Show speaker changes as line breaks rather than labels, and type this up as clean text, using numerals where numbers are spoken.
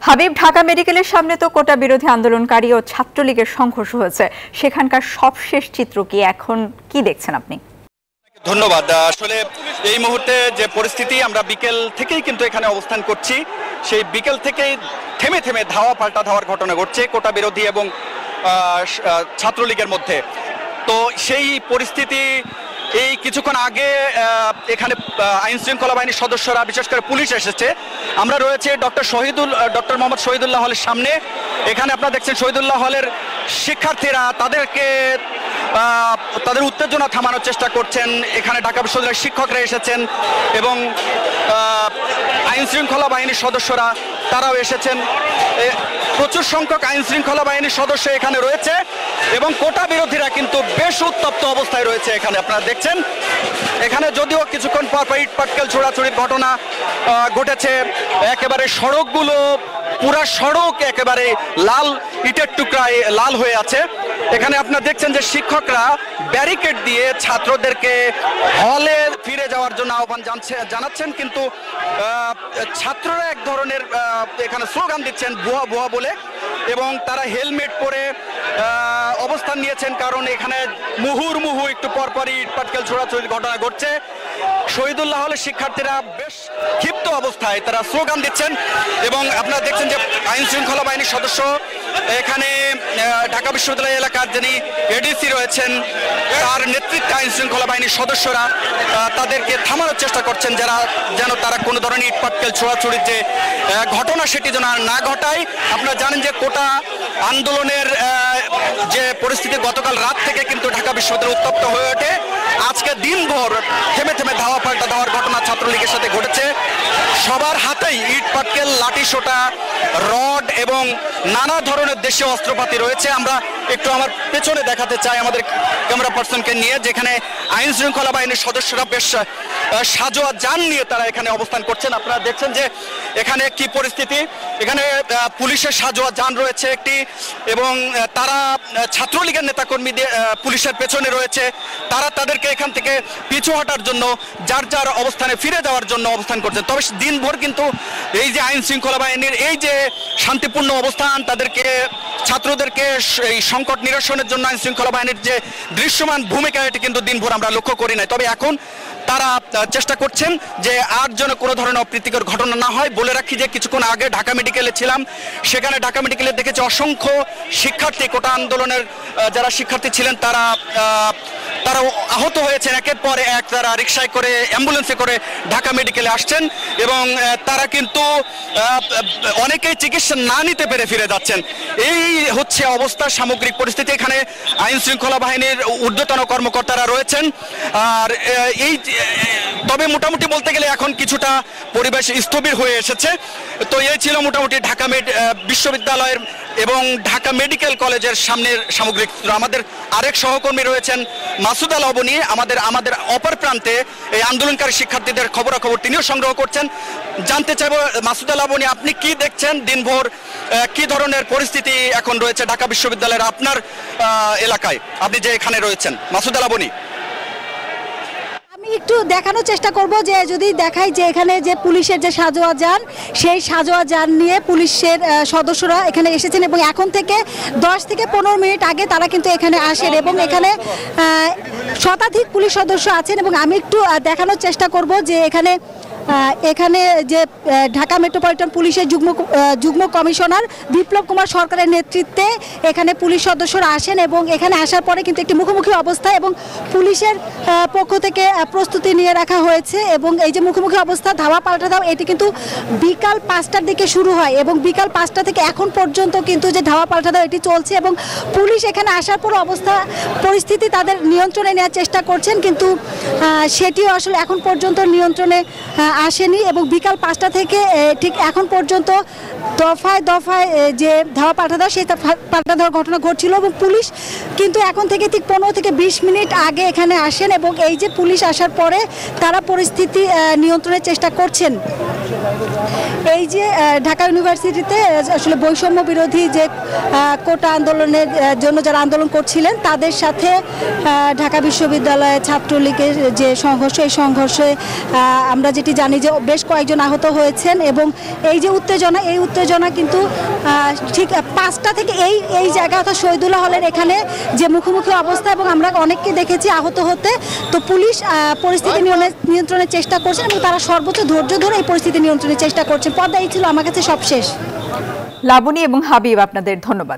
হাবিব, ঢাকা মেডিকেলের সামনে তো কোটা বিরোধী আন্দোলনকারী ও ছাত্রলীগের সংঘর্ষ হয়েছে, সেখানকার সবশেষ চিত্র কি, এখন কি দেখছেন আপনি?
ধন্যবাদ। আসলে এই মুহূর্তে যে পরিস্থিতি, আমরা বিকেল থেকেই কিন্তু এখানে অবস্থান করছি। সেই বিকেল থেকেই থেমে থেমে ধাওয়া পাল্টা ধাওয়ার ঘটনা ঘটছে কোটা বিরোধী এবং ছাত্রলীগের মধ্যে। তো সেই পরিস্থিতি এই কিছুক্ষণ আগে এখানে আইন শৃঙ্খলা বাহিনীর সদস্যরা, বিশেষ করে পুলিশ এসেছে। আমরা রয়েছে ডক্টর মোহাম্মদ শহীদুল্লাহ হলের সামনে। এখানে আপনারা দেখছেন শহীদুল্লাহ হলের শিক্ষার্থীরা তাদের উত্তেজনা থামানোর চেষ্টা করছেন। এখানে ঢাকা বিশ্ববিদ্যালয়ের শিক্ষকরা এসেছেন এবং আইন শৃঙ্খলা বাহিনীর সদস্যরা তারাও এসেছেন। প্রচুর সংখ্যক আইন শৃঙ্খলা বাহিনীর সদস্য এখানে রয়েছে এবং কোটা বিরোধীরা কিন্তু বেশ উত্তপ্ত অবস্থায় রয়েছে। এখানে আপনারা দেখছেন, এখানে যদিও কিছুক্ষণ পর ইট পাটকেল ছোড়াছুড়ির ঘটনা ঘটেছে। একেবারে সড়কগুলো, পুরা সড়ক একেবারে লাল ইটের টুকরায় লাল হয়ে আছে। এখানে আপনারা দেখছেন যে শিক্ষকরা ব্যারিকেড দিয়ে ছাত্রদেরকে হলে ফিরে যাওয়ার জন্য আহ্বান জানাচ্ছেন, কিন্তু ছাত্ররা এক ধরনের এখানে স্লোগান দিচ্ছেন ভুয়া ভুয়া বলে, এবং তারা হেলমেট পরে অবস্থান নিয়েছেন, কারণ এখানে মুহুর্মুহু একটু পরপরই ইটপাটকেল ছোড়াছুড়ির ঘটনা ঘটছে। শহীদুল্লাহ হলের শিক্ষার্থীরা বেশ ক্ষিপ্ত অবস্থায় তারা স্লোগান দিচ্ছেন এবং আপনারা দেখছেন যে আইন শৃঙ্খলা বাহিনীর সদস্য এখানে ঢাকা বিশ্ববিদ্যালয় এলাকার যিনি এডিসি রয়েছেন, তার নেতৃত্বে আইন শৃঙ্খলা বাহিনীর সদস্যরা তাদেরকে থামানোর চেষ্টা করছেন, যেন তারা কোনো ধরনের ইটপাটকেল ছোড়াছুড়ির যে ঘটনা সেটি যেন না ঘটায়। আপনারা জানেন যে কোটা আন্দোলনের যে পরিস্থিতি, গতকাল রাত থেকে কিন্তু ঢাকা বিশ্ববিদ্যালয় উত্তপ্ত হয়ে ওঠে। আজকে দিনভর থেমে থেমে ধাওয়া পাল্টা দেওয়ার ঘটনা ছাত্রলীগের সাথে ঘটেছে। সবার হাতেই ইট পাটকেল, লাঠি সোঁটা, রড এবং নানা ধরনের দেশীয় অস্ত্রপাতি রয়েছে। আমরা একটু আমার পেছনে দেখাতে চাই আমাদের ক্যামেরা পার্সনকে নিয়ে, যেখানে আইন শৃঙ্খলা বাহিনীর সদস্যরা বেশ সাজোয়া যান নিয়ে তারা এখানে অবস্থান করছেন। আপনারা দেখছেন যে এখানে কি পরিস্থিতি। এখানে পুলিশের সাজোয়া যান রয়েছে একটি, এবং তারা ছাত্রলীগের নেতাকর্মীদের পুলিশের পেছনে রয়েছে। তারা তাদেরকে এখান থেকে পিছু হটার জন্য, যার যার অবস্থানে ফিরে যাওয়ার জন্য অবস্থান করছে। তবে দিনভর কিন্তু এই যে আইন শৃঙ্খলা বাহিনীর এই যে শান্তিপূর্ণ অবস্থান, ছাত্রদেরকে এই সংকট নিরসনের জন্য আইন শৃঙ্খলা বাহিনীর যে দৃশ্যমান ভূমিকা, এটি কিন্তু দিনভর আমরা লক্ষ্য করি নাই। তবে এখন তারা চেষ্টা করছেন যে আর যেন কোনো ধরনের অপ্রীতিকর ঘটনা না হয়। বলে রাখি যে কিছুক্ষণ আগে ঢাকা মেডিকেলে ছিলাম, সেখানে ঢাকা মেডিকেলে দেখেছি অসংখ্য শিক্ষার্থী, কোটা আন্দোলনের যারা শিক্ষার্থী ছিলেন তারা আহত হয়েছেন একের পর এক। তারা রিক্সায় করে, অ্যাম্বুলেন্সে করে ঢাকা মেডিকেলে আসছেন এবং তারা কিন্তু অনেকেই চিকিৎসা না নিতে পেরে ফিরে যাচ্ছেন। এই হচ্ছে অবস্থা, সামগ্রিক পরিস্থিতি। এখানে আইন শৃঙ্খলা বাহিনীর ঊর্ধ্বতন কর্মকর্তারা রয়েছেন। আর তবে মোটামুটি বলতে গেলে এখন কিছুটা পরিবেশ স্থবির হয়ে এসেছে। তো এই ছিল মোটামুটি ঢাকা বিশ্ববিদ্যালয়ের এবং ঢাকা মেডিকেল কলেজের সামনের সামগ্রিক। আমাদের আরেক সহকর্মী রয়েছেন মাসুদ আল অবনী, আমাদের অপর প্রান্তে এই আন্দোলনকারী শিক্ষার্থীদের খবরাখবর তিনিও সংগ্রহ করছেন। জানতে চাইবো, মাসুদ আল অবনী, আপনি কি দেখছেন দিনভর, কি ধরনের পরিস্থিতি এখন রয়েছে ঢাকা বিশ্ববিদ্যালয়ের আপনার এলাকায়, আপনি যে এখানে রয়েছেন? মাসুদ আল অবনী,
একটু দেখানোর চেষ্টা করব যে যদি দেখাই যে এখানে যে পুলিশের যে সাজোয়া যান, সেই সাজোয়া যান নিয়ে পুলিশের সদস্যরা এখানে এসেছেন এবং এখন থেকে 10 থেকে 15 মিনিট আগে তারা কিন্তু এখানে আসেন এবং এখানে শতাধিক পুলিশ সদস্য আছেন। এবং আমি একটু দেখানোর চেষ্টা করব যে এখানে যে ঢাকা মেট্রোপলিটন পুলিশের যুগ্ম কমিশনার বিপ্লব কুমার সরকারের নেতৃত্বে এখানে পুলিশ সদস্যরা আসেন এবং এখানে আসার পরে কিন্তু একটি মুখোমুখি অবস্থা এবং পুলিশের পক্ষ থেকে প্রস্তুতি নিয়ে রাখা হয়েছে। এবং এই যে মুখোমুখি অবস্থা, ধাওয়া পাল্টা ধাওয়া, এটি কিন্তু বিকাল 5টার দিকে শুরু হয় এবং বিকাল 5টা থেকে এখন পর্যন্ত কিন্তু যে ধাওয়া পাল্টা ধাওয়া এটি চলছে এবং পুলিশ এখানে আসার পর পরিস্থিতি তাদের নিয়ন্ত্রণে নেওয়ার চেষ্টা করছেন, কিন্তু সেটিও আসলে এখন পর্যন্ত নিয়ন্ত্রণে আসেনি। এবং বিকাল 5টা থেকে ঠিক এখন পর্যন্ত দফায় দফায় যে ধাওয়া পাল্টা দেওয়া, সেই পাল্টা দেওয়ার ঘটনা ঘটছিল এবং পুলিশ কিন্তু এখন থেকে ঠিক 15 থেকে 20 মিনিট আগে এখানে আসেন এবং এই যে পুলিশ আসার পরে তারা পরিস্থিতি নিয়ন্ত্রণের চেষ্টা করছেন। এই যে ঢাকা ইউনিভার্সিটিতে আসলে বৈষম্য বিরোধী যে কোটা আন্দোলনের জন্য যারা আন্দোলন করছিলেন তাদের সাথে ঢাকা বিশ্ববিদ্যালয়ের ছাত্রলীগের যে সংঘর্ষ, এই সংঘর্ষে আমরা যেটি জানি যে বেশ কয়েকজন আহত হয়েছেন এবং এই যে উত্তেজনা, এই উত্তেজনা কিন্তু ঠিক 5টা থেকে এই জায়গা অর্থাৎ শহীদুল্লাহ হলের এখানে যে মুখোমুখি অবস্থা, এবং আমরা অনেককে দেখেছি আহত হতে। তো পুলিশ পরিস্থিতি নিয়ন্ত্রণের চেষ্টা করছেন এবং তারা সর্বোচ্চ ধৈর্য ধরে এই পরিস্থিতি নিয়ন্ত্রণের চেষ্টা করছেন। পর্দা এই ছিল আমার কাছে সব শেষ।
লাবণী এবং হাবিব, আপনাদের ধন্যবাদ।